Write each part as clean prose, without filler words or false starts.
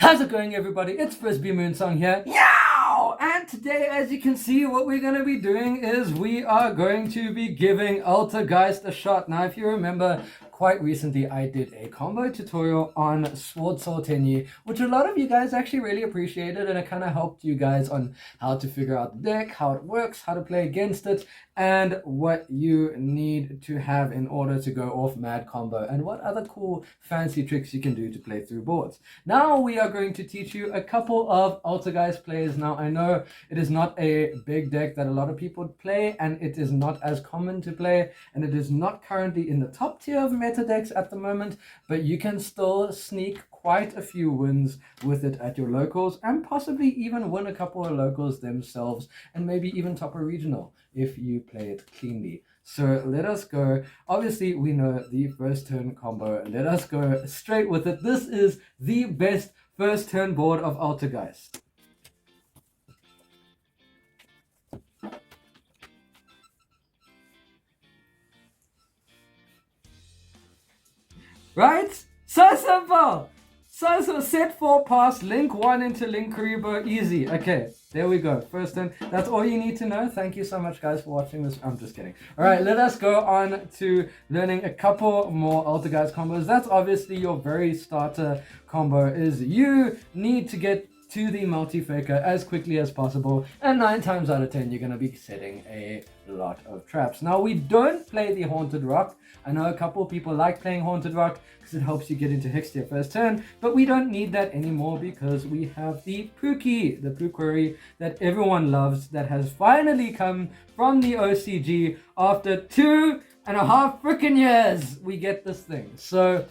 How's it going, everybody? It's Frisby Moonsong here. Yow! And today, as you can see, what we're going to be doing is we are going to be giving Altergeist a shot. Now, if you remember, quite recently I did a combo tutorial on Sword Sword Tenyi, which a lot of you guys actually really appreciated, and it kind of helped you guys on how to figure out the deck, how it works, how to play against it, and what you need to have in order to go off mad combo, and what other cool fancy tricks you can do to play through boards. Now we are going to teach you a couple of Altergeist plays. Now I know it is not a big deck that a lot of people play, and it is not as common to play, and it is not currently in the top tier of meta decks at the moment, but you can still sneak quite a few wins with it at your locals, and possibly even win a couple of locals themselves, and maybe even top a regional if you play it cleanly. So let us go. Obviously, we know the first turn combo. Let us go straight with it. This is the best first turn board of Altergeist. Right? So simple! So set 4 pass, link 1 into link Karibo, easy. Okay, there we go. First turn. That's all you need to know. Thank you so much, guys, for watching this. I'm just kidding. Alright, let us go on to learning a couple more Altergeist combos. That's obviously your very starter combo, is you need to get to the multi-faker as quickly as possible, and 9 times out of 10 you're going to be setting a lot of traps. Now, we don't play the Haunted Rock. I know a couple people like playing Haunted Rock because it helps you get into Hex tier first turn, but we don't need that anymore because we have the Pookie, the Pookery that everyone loves, that has finally come from the OCG after 2.5 freaking years. We get this thing. So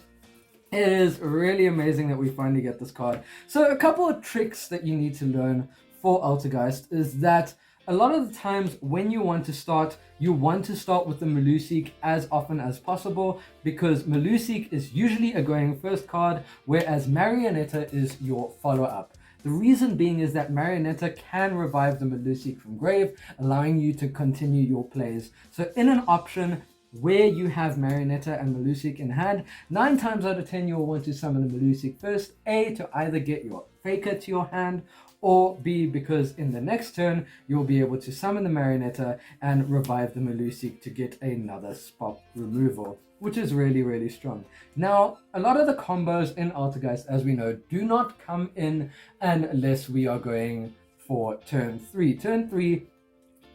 it is really amazing that we finally get this card. So a couple of tricks that you need to learn for Altergeist is that a lot of the times when you want to start with the Melusik as often as possible, because Melusik is usually a going first card, whereas Marionetta is your follow-up. The reason being is that Marionetta can revive the Melusik from grave, allowing you to continue your plays. So in an option where you have Marionetta and Melusik in hand, 9 times out of 10 you'll want to summon the Melusik first, A, to either get your Faker to your hand, or B, because in the next turn you'll be able to summon the Marionetta and revive the Melusik to get another spot removal, which is really strong. Now, a lot of the combos in Altergeist, as we know, do not come in unless we are going for turn 3. Turn 3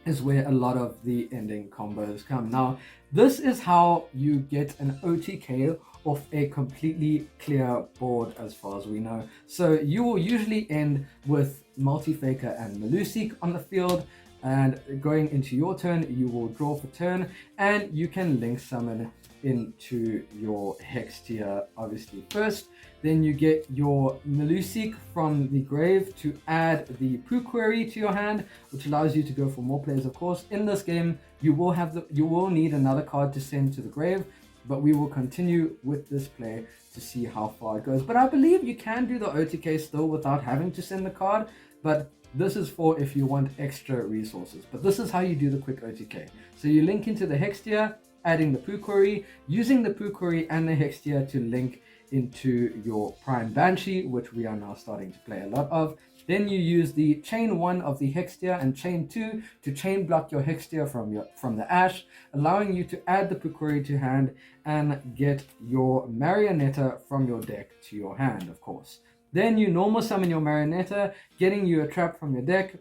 is where a lot of the ending combos come. Now, this is how you get an OTK off a completely clear board as far as we know. So you will usually end with multi-faker and Melusik on the field, and going into your turn you will draw for turn, and you can link summon into your Hex tier obviously first. Then you get your Melusik from the grave to add the Pooquery to your hand, which allows you to go for more plays. Of course, in this game you will need another card to send to the grave, but we will continue with this play to see how far it goes. But I believe you can do the OTK still without having to send the card, but this is for if you want extra resources. But this is how you do the quick OTK. So you link into the Hex tier, adding the Pooquery, using the Pooquery and the Hex tier to link into your Prime Banshee, which we are now starting to play a lot of. Then you use the chain 1 of the Hex tier and chain 2 to chain block your Hex tier from the Ash, allowing you to add the Pooquery to hand and get your Marionetta from your deck to your hand, of course. Then you normal summon your Marionetta, getting you a trap from your deck,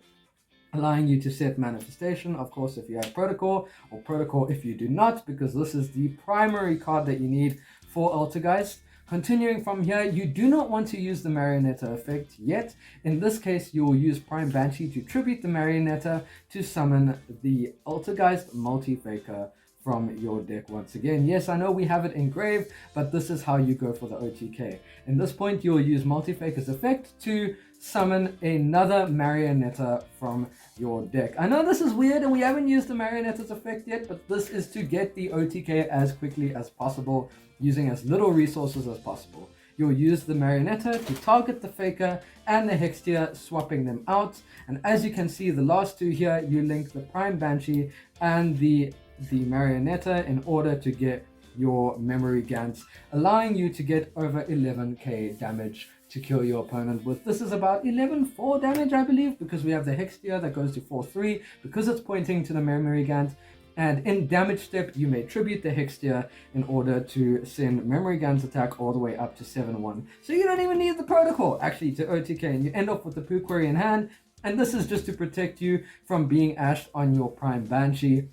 allowing you to set Manifestation, of course, if you have Protocol, or Protocol if you do not, because this is the primary card that you need for Altergeist. Continuing from here, you do not want to use the Marionetta effect yet. In this case, you will use Prime Banshee to tribute the Marionetta to summon the Altergeist multi-faker from your deck once again. Yes, I know we have it engraved, but this is how you go for the OTK. In this point, you'll use multi-faker's effect to summon another Marionetta from your deck. I know this is weird and we haven't used the Marionetta's effect yet, but this is to get the OTK as quickly as possible, using as little resources as possible. You'll use the Marionetta to target the Faker and the Hex tier, swapping them out. And as you can see, the last two here, you link the Prime Banshee and the Marionetta in order to get your memory Gantz, allowing you to get over 11k damage to kill your opponent with. This is about 11-4 damage, I believe, because we have the Hextia that goes to 4-3 because it's pointing to the Memory Gant. And in damage step, you may tribute the Hextia in order to send Memory Gant's attack all the way up to 7-1. So you don't even need the protocol, actually, to OTK, and you end up with the Poo Query in hand. And this is just to protect you from being ashed on your Prime Banshee,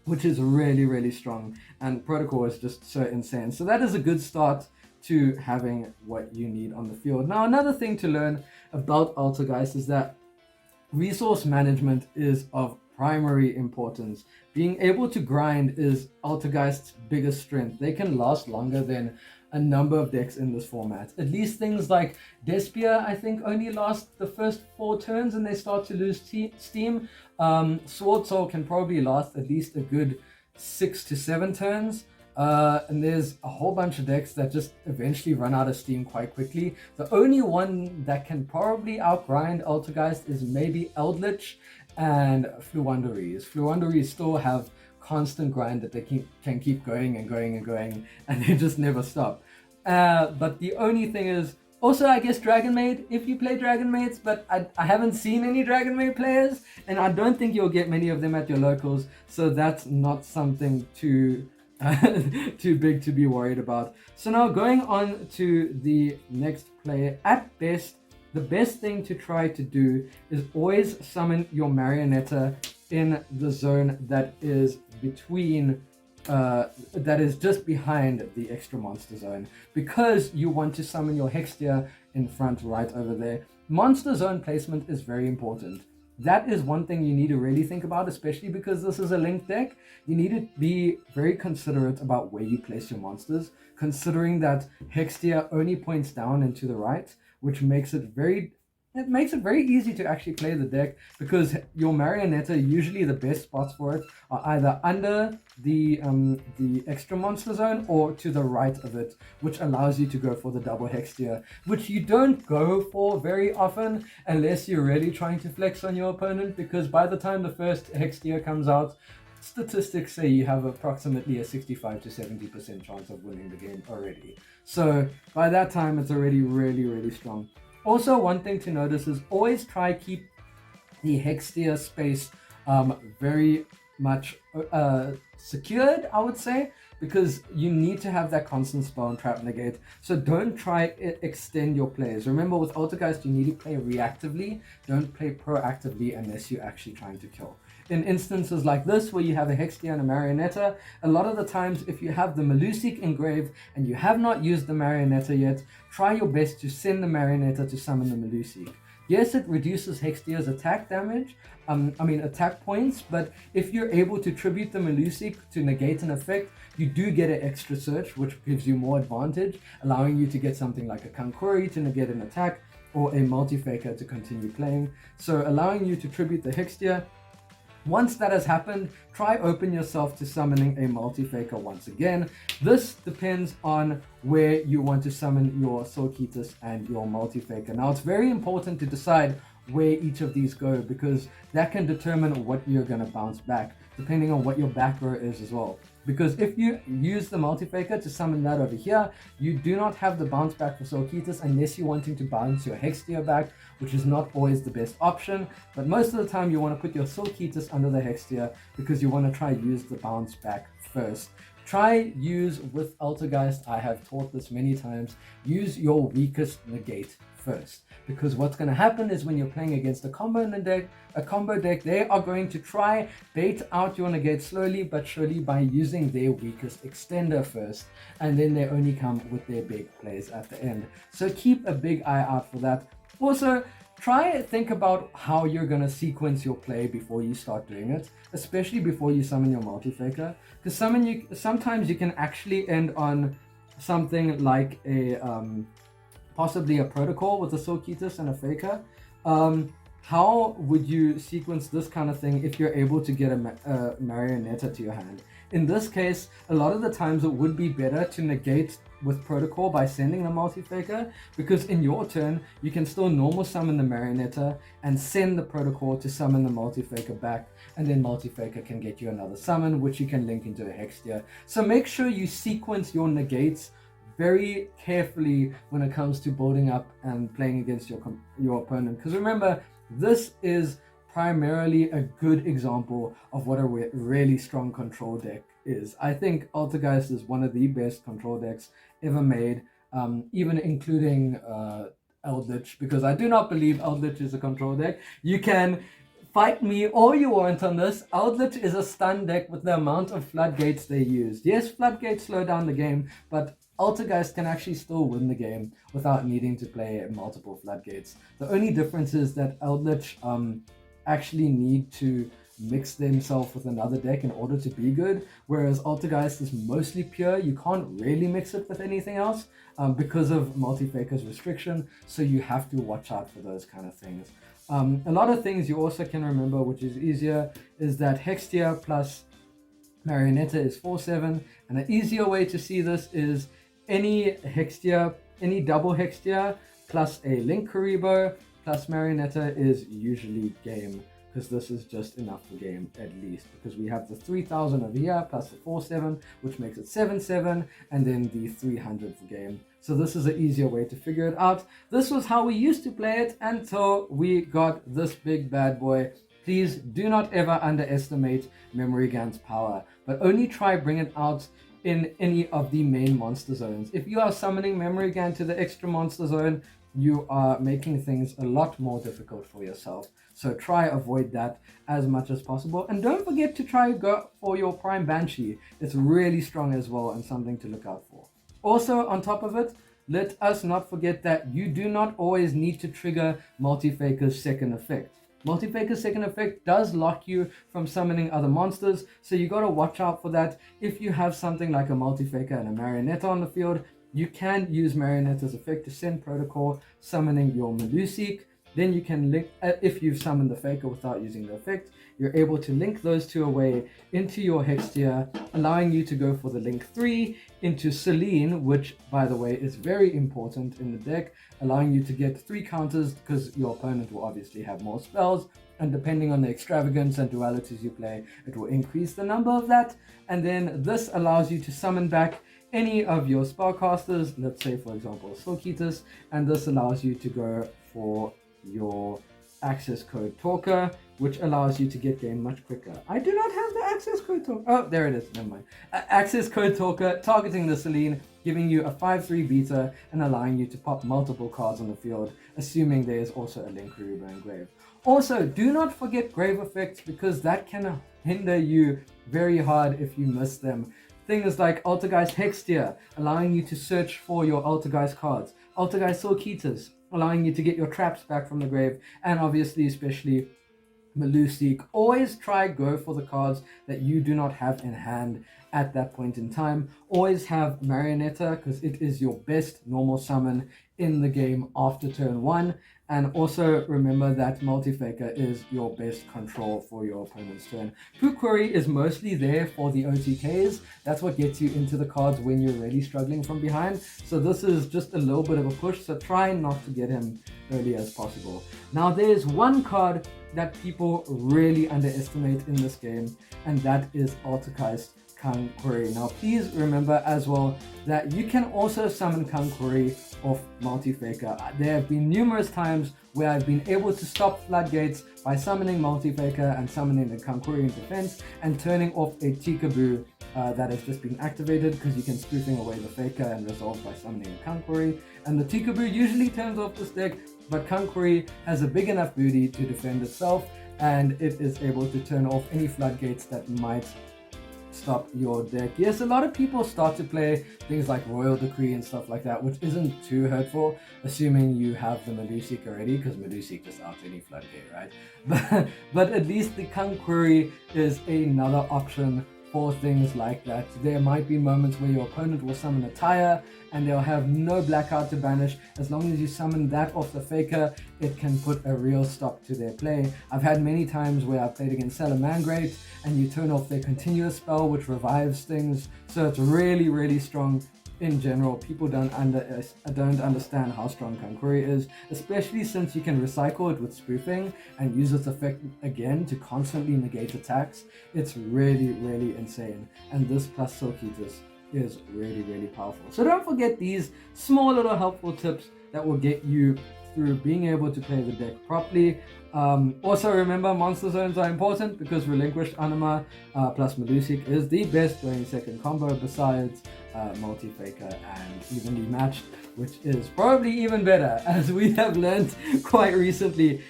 which is really, really strong. And protocol is just so insane. So that is a good start to having what you need on the field. Now, another thing to learn about Altergeist is that resource management is of primary importance. Being able to grind is Altergeist's biggest strength. They can last longer than a number of decks in this format. At least things like Despia, I think, only last the first 4 turns and they start to lose steam. Sword Soul can probably last at least a good 6 to 7 turns. And there's a whole bunch of decks that just eventually run out of steam quite quickly. The only one that can probably outgrind Altergeist is maybe Eldritch and Fluwunderies. Fluwunderies still have constant grind that they can keep going and going and going, and they just never stop. But the only thing is, also I guess Dragon Maid, if you play Dragon Maids, but I haven't seen any Dragon Maid players, and I don't think you'll get many of them at your locals, so that's not something too big to be worried about. So now going on to the next play, at best, the best thing to try to do is always summon your Marionetta in the zone that is between, that is just behind the extra monster zone, because you want to summon your Hextia in front right over there. Monster zone placement is very important. That is one thing you need to really think about, especially because this is a linked deck. You need to be very considerate about where you place your monsters, considering that Hextia only points down and to the right, which makes it very easy to actually play the deck, because your Marionetta, usually the best spots for it are either under the extra monster zone or to the right of it, which allows you to go for the double Hextia, which you don't go for very often unless you're really trying to flex on your opponent, because by the time the first Hextia comes out, statistics say you have approximately a 65 to 70% chance of winning the game already. So by that time, it's already really, really strong. Also, one thing to notice is always try keep the Hextia space very much secured, I would say, because you need to have that constant spell and trap negate. So don't try extend your plays. Remember, with Altergeist, you need to play reactively. Don't play proactively unless you're actually trying to kill. In instances like this, where you have a Hextia and a Marionetta, a lot of the times, if you have the Melusik engraved and you have not used the Marionetta yet, try your best to send the Marionetta to summon the Melusik. Yes, it reduces Hextia's attack damage, attack points, but if you're able to tribute the Melusik to negate an effect, you do get an extra search, which gives you more advantage, allowing you to get something like a Kankuri to negate an attack, or a Multi-Faker to continue playing. So allowing you to tribute the Hextia. Once that has happened, try open yourself to summoning a Multi-Faker once again. This depends on where you want to summon your Sulcitus and your Multi-Faker. Now, it's very important to decide where each of these go, because that can determine what you're going to bounce back, depending on what your back row is as well. Because if you use the Multi-Faker to summon that over here, you do not have the bounce back for Sulcitus unless you're wanting to bounce your Hextia back, which is not always the best option. But most of the time you want to put your Sulcitus under the Hextia because you want to try use the bounce back first. Try use with Altergeist, I have taught this many times, use your weakest negate first. Because what's going to happen is when you're playing against a combo deck, they are going to try bait out your negate slowly but surely by using their weakest extender first, and then they only come with their big plays at the end. So keep a big eye out for that. Also, try think about how you're going to sequence your play before you start doing it, especially before you summon your Multi-Faker, because sometimes you can actually end on something like a possibly a protocol with a Sulcitus and a Faker. How would you sequence this kind of thing if you're able to get a Marionetta to your hand? In this case, a lot of the times it would be better to negate with protocol by sending the Multi-Faker, because in your turn you can still normal summon the Marionetta and send the protocol to summon the Multi-Faker back, and then Multi-Faker can get you another summon which you can link into a Hextia. So make sure you sequence your negates very carefully when it comes to building up and playing against your opponent. Because remember, this is primarily a good example of what a really strong control deck is. I think Altergeist is one of the best control decks ever made, even including Eldritch, because I do not believe Eldritch is a control deck. You can fight me all you want on this. Eldritch is a stun deck with the amount of floodgates they used. Yes, floodgates slow down the game, but Altergeist can actually still win the game without needing to play multiple floodgates. The only difference is that Eldritch actually need to mix themselves with another deck in order to be good, whereas Altergeist is mostly pure. You can't really mix it with anything else because of Multi-Faker's restriction, so you have to watch out for those kind of things. A lot of things you also can remember, which is easier, is that Hextia plus Marionetta is 4/7, and an easier way to see this is any double Hextia plus a Link Karibo plus Marionetta is usually game, because this is just enough for game at least, because we have the 3000 over here plus the 4/7, which makes it 7/7, and then the 300 for game. So this is an easier way to figure it out. This was how we used to play it until we got this big bad boy. Please do not ever underestimate Memory Gun's power, but only try bring it out in any of the main monster zones. If you are summoning Memory Gun to the extra monster zone, you are making things a lot more difficult for yourself. So try avoid that as much as possible. And don't forget to try go for your Prime Banshee. It's really strong as well and something to look out for. Also, on top of it, let us not forget that you do not always need to trigger Multi-Faker's second effect. Multi-Faker's second effect does lock you from summoning other monsters, so you gotta watch out for that. If you have something like a Multi-Faker and a Marionetta on the field, you can use Marionetta's effect to send Protocol, summoning your Melusik. Then you can link, if you've summoned the Faker without using the effect, you're able to link those two away into your Hextia, allowing you to go for the link 3 into Celine, which, by the way, is very important in the deck, allowing you to get 3 counters because your opponent will obviously have more spells, and depending on the extravagance and dualities you play, it will increase the number of that. And then this allows you to summon back any of your spellcasters, let's say for example Silkitas, and this allows you to go for your access code Talker, which allows you to get game much quicker. I do not have the access code Talker. Oh, there it is. Never mind. Access code Talker, targeting the Celine, giving you a 5/3 beta and allowing you to pop multiple cards on the field, assuming there is also a Link Karibo and Grave. Also, do not forget Grave effects, because that can hinder you very hard if you miss them. Things like Altergeist Hextia, allowing you to search for your Altergeist cards. Altergeist Silkitas, allowing you to get your traps back from the grave. And obviously, especially Melusik. Always try go for the cards that you do not have in hand at that point in time. Always have Marionetta, because it is your best normal summon in the game after turn 1. And also remember that Multi-Faker is your best control for your opponent's turn. Pukuri is mostly there for the OTKs. That's what gets you into the cards when you're really struggling from behind. So this is just a little bit of a push, so try not to get him early as possible. Now there's one card that people really underestimate in this game, and that is Altergeist Kankuri. Now please remember as well that you can also summon Kankuri off Multi-Faker. There have been numerous times where I've been able to stop floodgates by summoning Multi-Faker and summoning the Kankuri in defense and turning off a Tikaboo that has just been activated, because you can spoofing away the Faker and resolve by summoning a Kankuri. And the Tikaboo usually turns off this deck, but Kankuri has a big enough booty to defend itself, and it is able to turn off any floodgates that might stop your deck. Yes, a lot of people start to play things like Royal Decree and stuff like that, which isn't too hurtful, assuming you have the Melusik already, because Melusik just outs any floodgate, right? But at least the Kankuri is another option for things like that. There might be moments where your opponent will summon a Tire and they'll have no blackout to banish. As long as you summon that off the Faker, it can put a real stop to their play. I've had many times where I've played against Salamangreat and you turn off their continuous spell, which revives things. So it's really, really strong. In general, people don't understand how strong Kankuri is, especially since you can recycle it with spoofing and use its effect again to constantly negate attacks. It's really, really insane. And this plus Silkitas is really, really powerful. So don't forget these small little helpful tips that will get you through being able to play the deck properly. Also remember, monster zones are important because Relinquished Anima plus Melusik is the best going second combo besides Multi-Faker and Evenly Matched, which is probably even better as we have learned quite recently.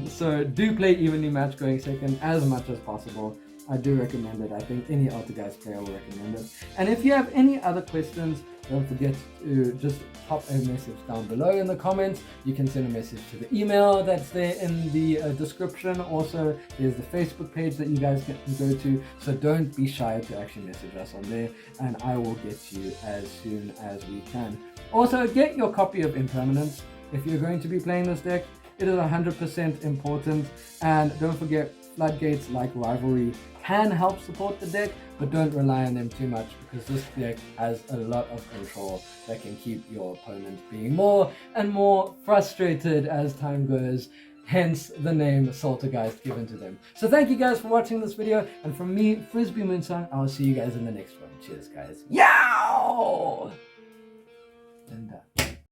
So do play Evenly Matched going second as much as possible. I do recommend it. I think any Altergeist player will recommend it. And if you have any other questions, don't forget to just pop a message down below in the comments. You can send a message to the email that's there in the description. Also, there's the Facebook page that you guys can go to. So don't be shy to actually message us on there, and I will get you as soon as we can. Also, get your copy of Impermanence if you're going to be playing this deck. It is 100% important. And don't forget, floodgates like Rivalry can help support the deck, but don't rely on them too much because this deck has a lot of control that can keep your opponent being more and more frustrated as time goes, hence the name Altergeist given to them. So thank you guys for watching this video, and from me, Frisby Moonsong, I will see you guys in the next one. Cheers guys. Yow! And done.